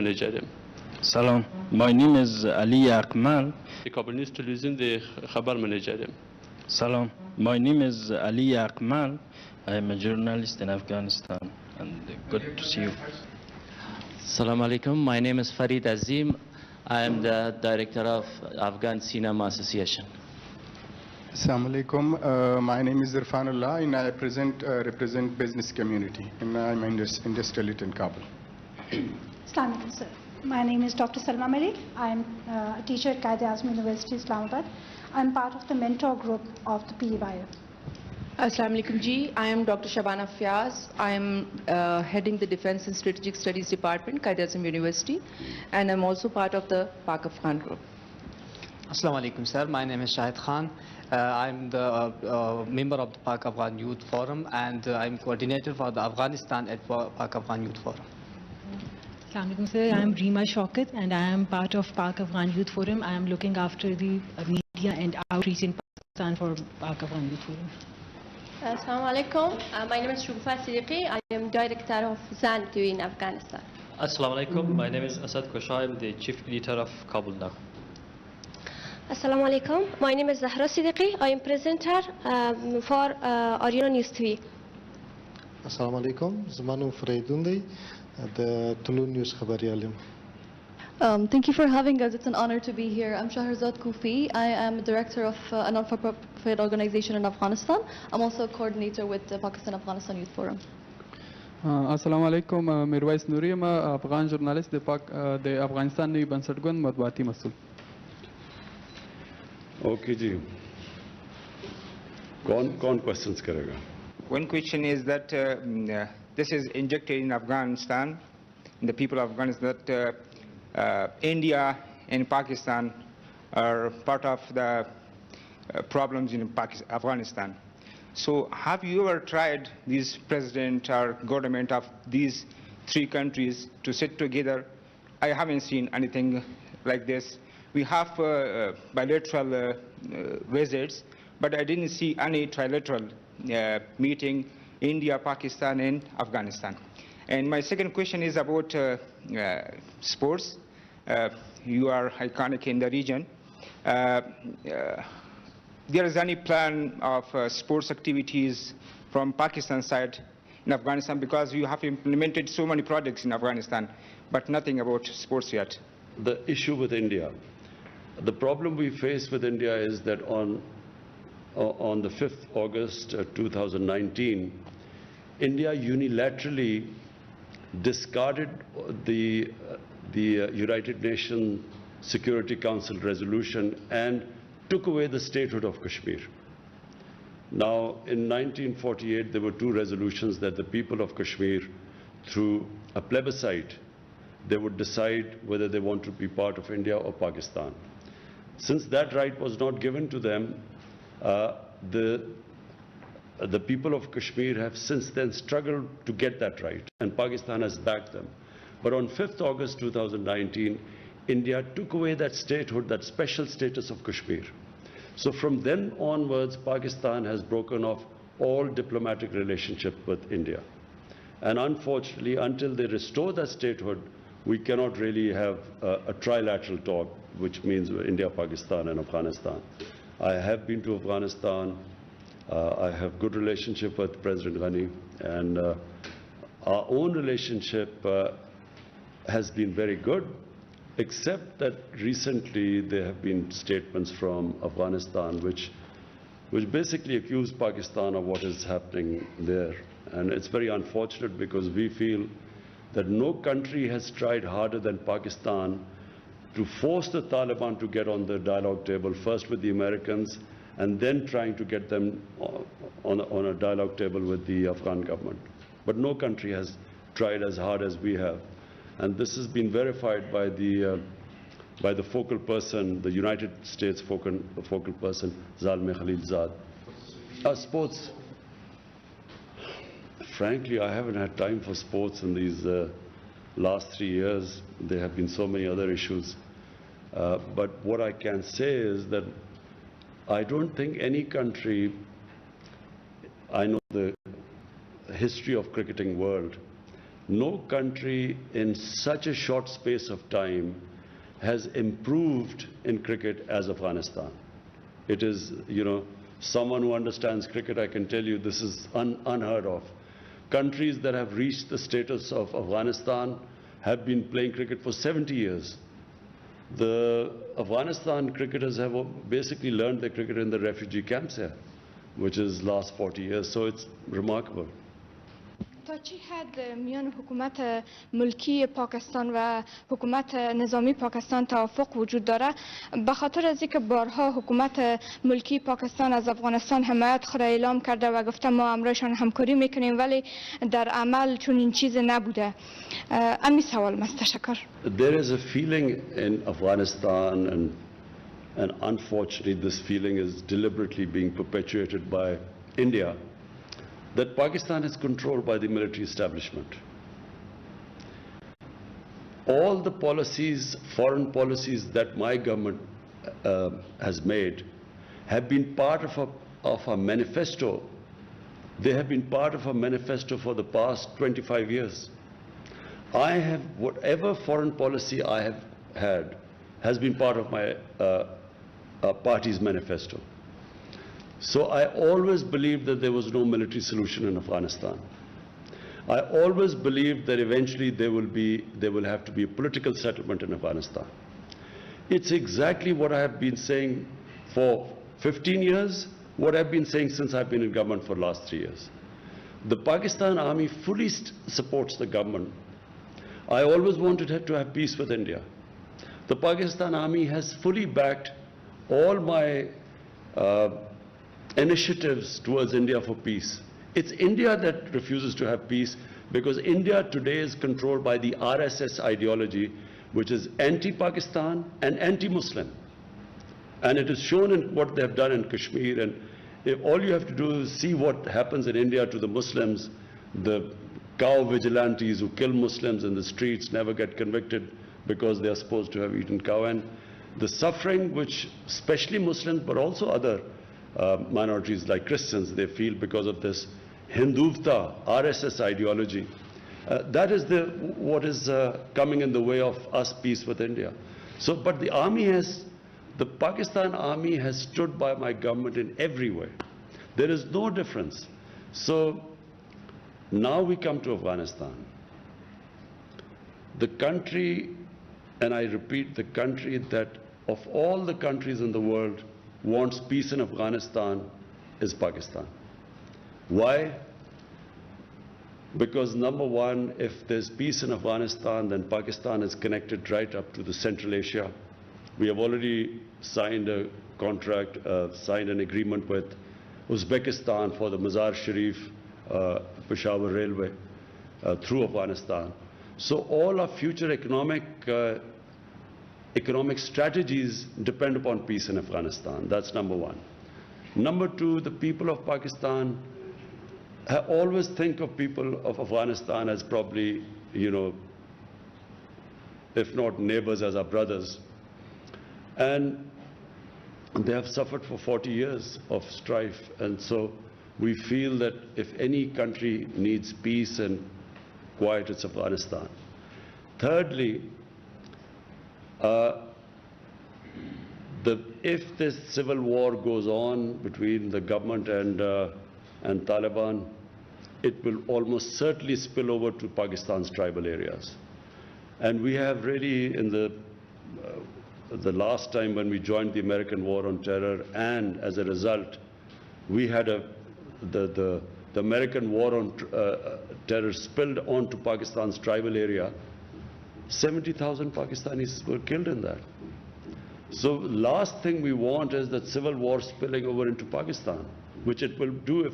منیجرم. Salam, my name is Ali Akmal. کابل نیوز تلویزیون د خبر منیجرم. Salam, my name is Ali Akmal. I am a journalist in Afghanistan and good to see you. Assalamu alaikum. My name is Farid Azim. I am the director of Afghan Cinema Association. Assalamu alaikum. My name is Irfanullah and I represent business community and I'm industrialist in Kabul. Assalamu alaikum, sir. My name is Dr. Salma Malik. I am a teacher at Quaid-e-Azam University, Islamabad. I am part of the mentor group of the PEYF. Assalamu alaikum ji. I am Dr. Shabana Fiaz. I am heading the Defense and Strategic Studies Department, Quaid-e-Azam University, and I'm also part of the Pak-Afghan group. Assalamu alaikum, sir. My name is Shahid Khan. I'm the member of the Pak-Afghan Youth Forum and I'm coordinator for the Afghanistan at Pak-Afghan Youth Forum. Assalamu alaikum, sir. I am Reema Shaukat and I am part of Pak-Afghan Youth Forum. I am looking after the media and outreach in Pakistan for Pak-Afghan Youth Forum. Assalamu alaikum. My name is Shugfa Siddiqui. I am director of Zan TV in Afghanistan. Assalamu alaikum. My name is Asad Kosha. I am the chief editor of Kabul Now. Assalamu alaikum. My name is Zahra Siddiqui. I am presenter for nationalnews TV. Assalamu alaikum. Zamanu Freidundi, the nationalnews khabariyalim. Thank you for having us. It's an honor to be here. I'm Shahrazad Kufi. I am a director of a non-for-profit organization in Afghanistan. I'm also a coordinator with the Pakistan-Afghanistan Youth Forum. Assalamu alaikum. Mirwais Nuri, I'm a Afghan journalist, the Afghanistan Nayi Bansatgund Matbuati Masul. Okay ji. Kaun questions karega? One question is that this is injected in Afghanistan, in the people of Afghanistan, that India and Pakistan are part of the problems in Afghanistan. So have you ever tried this president or government of these three countries to sit together? I haven't seen anything like this. We have bilateral visits, but I didn't see any trilateral meeting India, Pakistan and Afghanistan. And my second question is about sports. You are iconic in the region. There is any plan of sports activities from Pakistan side in Afghanistan, because you have implemented so many projects in Afghanistan, but nothing about sports yet? The issue with India. The problem we face with India is that on the 5th August 2019, India unilaterally discarded the United Nations Security Council resolution and took away the statehood of Kashmir. Now, in 1948, there were two resolutions that the people of Kashmir, through a plebiscite, they would decide whether they want to be part of India or Pakistan. Since that right was not given to them, the people of Kashmir have since then struggled to get that right, and Pakistan has backed them. But on 5th August 2019, India took away that statehood, that special status of Kashmir. So from then onwards, Pakistan has broken off all diplomatic relationship with India. And unfortunately, until they restore that statehood, we cannot really have a trilateral talk, which means India, Pakistan and Afghanistan. I have been to Afghanistan. I have good relationship with President Ghani, and our own relationship has been very good, except that recently there have been statements from Afghanistan which basically accuse Pakistan of what is happening there. And it's very unfortunate, because we feel that no country has tried harder than Pakistan to force the Taliban to get on the dialogue table, first with the Americans and then trying to get them on a dialogue table with the Afghan government. But no country has tried as hard as we have. And this has been verified by the focal person, the United States focal person, Zalmay Khalilzad. Sports. Frankly, I haven't had time for sports in these last 3 years. There have been so many other issues. But what I can say is that I don't think any country, I know the history of cricketing world, no country in such a short space of time has improved in cricket as Afghanistan. It is, someone who understands cricket, I can tell you this is unheard of. Countries that have reached the status of Afghanistan have been playing cricket for 70 years. The Afghanistan cricketers have basically learned their cricket in the refugee camps here, which is last 40 years, so it's remarkable. تا چی حد میان حکومت ملکی پاکستان و حکومت نظامی پاکستان توافق وجود داره؟ به خاطر از اینکه بارها حکومت ملکی پاکستان از افغانستان حمایت خود اعلام کرده و گفته ما امرایشان همکاری میکنیم، ولی در عمل چون این چیز نبوده. امی سوال است. تشکر. There is a feeling in Afghanistan, and unfortunately this feeling is deliberately being perpetuated by India, that Pakistan is controlled by the military establishment. All the policies, foreign policies that my government has made have been part of a manifesto. They have been part of a manifesto for the past 25 years. Whatever foreign policy I have had has been part of my party's manifesto. So I always believed that there was no military solution in Afghanistan. I always believed that eventually there will have to be a political settlement in Afghanistan. It's exactly what I have been saying for 15 years, what I've been saying since I've been in government for the last 3 years. The Pakistan army fully supports the government. I always wanted to have peace with India. The Pakistan army has fully backed all my initiatives towards India for peace. It's India that refuses to have peace because India today is controlled by the RSS ideology, which is anti-Pakistan and anti-Muslim. And it is shown in what they have done in Kashmir. And if all you have to do is see what happens in India to the Muslims, the cow vigilantes who kill Muslims in the streets never get convicted because they are supposed to have eaten cow. And the suffering which especially Muslims but also other minorities like Christians, they feel because of this Hindutva, RSS ideology. That is what is coming in the way of us peace with India. So, but the Pakistan army has stood by my government in every way. There is no difference. So, now we come to Afghanistan. The country, and I repeat, the country that of all the countries in the world wants peace in Afghanistan is Pakistan. Why? Because number one, if there's peace in Afghanistan, then Pakistan is connected right up to the Central Asia. We have already signed a contract, signed an agreement with Uzbekistan for the Mazar Sharif Peshawar Railway through Afghanistan. So all our future economic strategies depend upon peace in Afghanistan. That's number one. Number two, the people of Pakistan always think of people of Afghanistan as probably, if not neighbors, as our brothers. And they have suffered for 40 years of strife. And so we feel that if any country needs peace and quiet, it's Afghanistan. Thirdly, if this civil war goes on between the government and Taliban, it will almost certainly spill over to Pakistan's tribal areas. And we have really, in the last time when we joined the American war on terror, and as a result, we had the American war on terror spilled onto Pakistan's tribal area. 70,000 Pakistanis were killed in that. So last thing we want is that civil war spilling over into Pakistan, which it will do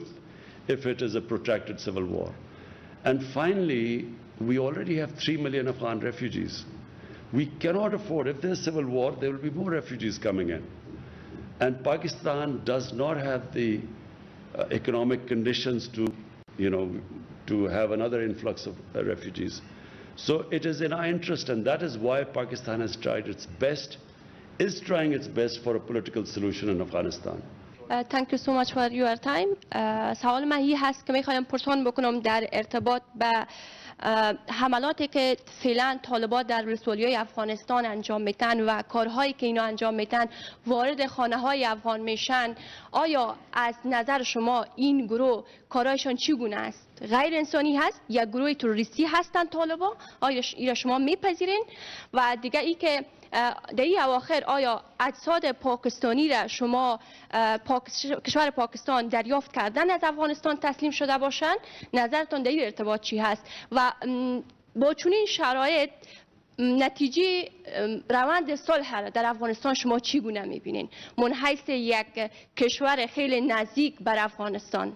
if it is a protracted civil war. And finally, we already have 3 million Afghan refugees. We cannot afford, if there's civil war, there will be more refugees coming in. And Pakistan does not have the economic conditions to have another influx of refugees. So it is in our interest, and that is why Pakistan has tried its best, is trying its best for a political solution in Afghanistan. Thank you so much for your time. سوال من هست که میخوایم پرسان بکنم در ارتباط به حملاتی که فعلا طالبان در ولسوالی‌های افغانستان انجام میتن و کارهایی که اینا انجام میتن وارد خانه‌های افغان میشن، آیا از نظر شما این گروه کارهایشان چگونه است؟ غیر انسانی هست؟ یا گروه تروریستی هستند طالبان؟ آیا این شما میپذیرین؟ و دیگه ای که در این اواخر آیا اجساد پاکستانی را شما کشور پاکستان دریافت کردن از افغانستان تسلیم شده باشند؟ نظرتان در این ارتباط چی هست؟ و با چنین شرایط نتیجه روند صلح را در افغانستان شما چگونه میبینین من حیث یک کشور خیلی نزدیک بر افغانستان؟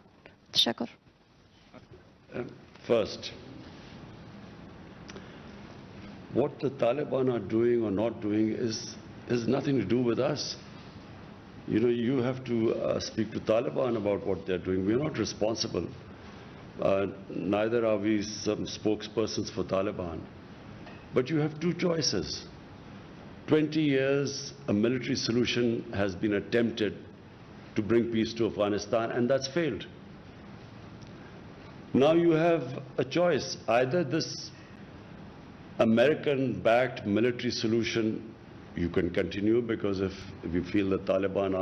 تشکر. First, what the Taliban are doing or not doing is nothing to do with us. You know, you have to speak to Taliban about what they're doing. We're not responsible. Neither are we some spokespersons for Taliban. But you have two choices. 20 years, a military solution has been attempted to bring peace to Afghanistan, and that's failed. Now you have a choice. Either this American-backed military solution you can continue, because if you feel the Taliban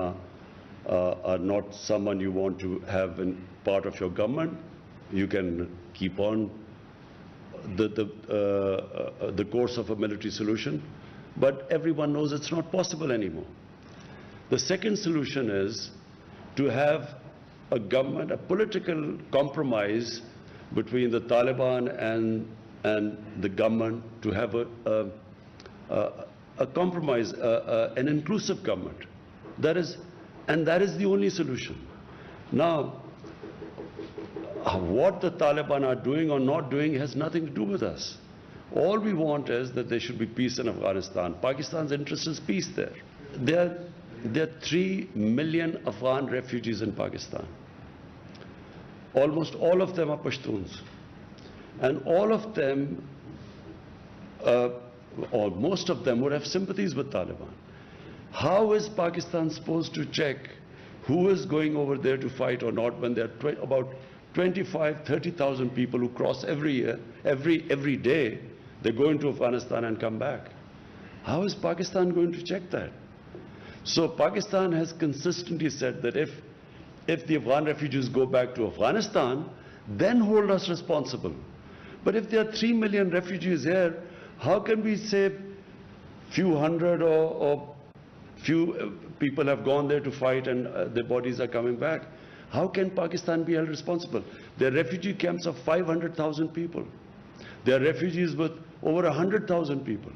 are not someone you want to have in part of your government, you can keep on the course of a military solution. But everyone knows it's not possible anymore. The second solution is to have a government, a political compromise between the Taliban and the government, to have a compromise, an inclusive government. That is the only solution. Now, what the Taliban are doing or not doing has nothing to do with us. All we want is that there should be peace in Afghanistan. Pakistan's interest is peace there. There are 3 million Afghan refugees in Pakistan. Almost all of them are Pashtuns. And all of them, or most of them, would have sympathies with Taliban. How is Pakistan supposed to check who is going over there to fight or not when there are about 25,000-30,000 people who cross every year, every day? They go into Afghanistan and come back. How is Pakistan going to check that? So Pakistan has consistently said that if the Afghan refugees go back to Afghanistan, then hold us responsible. But if there are 3 million refugees here, how can we say few hundred or few people have gone there to fight and their bodies are coming back? How can Pakistan be held responsible? There are refugee camps of 500,000 people. There are refugees with over 100,000 people.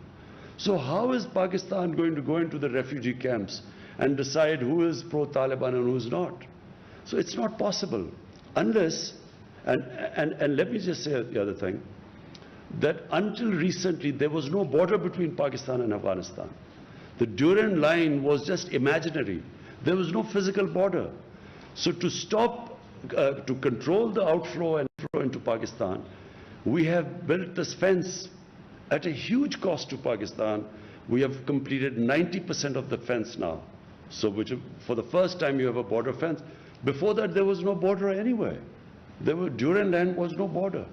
So how is Pakistan going to go into the refugee camps and decide who is pro-Taliban and who is not? So it's not possible unless, and let me just say the other thing, that until recently there was no border between Pakistan and Afghanistan. The Durand line was just imaginary. There was no physical border. So to stop, to control the outflow and flow into Pakistan, we have built this fence at a huge cost to Pakistan. We have completed 90% of the fence now. So for the first time you have a border fence. Before that there was no border anywhere. Durand line was no border.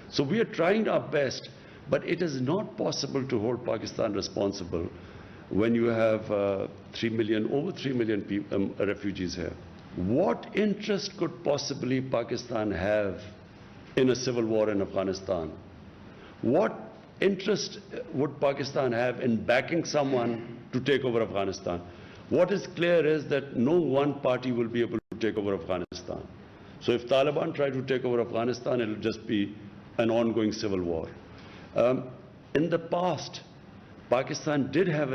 So we are trying our best, but it is not possible to hold Pakistan responsible when you have over 3 million refugees here. What interest could possibly Pakistan have in a civil war in Afghanistan? What interest would Pakistan have in backing someone to take over Afghanistan? What is clear is that no one party will be able to take over Afghanistan. So if Taliban try to take over Afghanistan, it will just be an ongoing civil war. In the past, Pakistan did have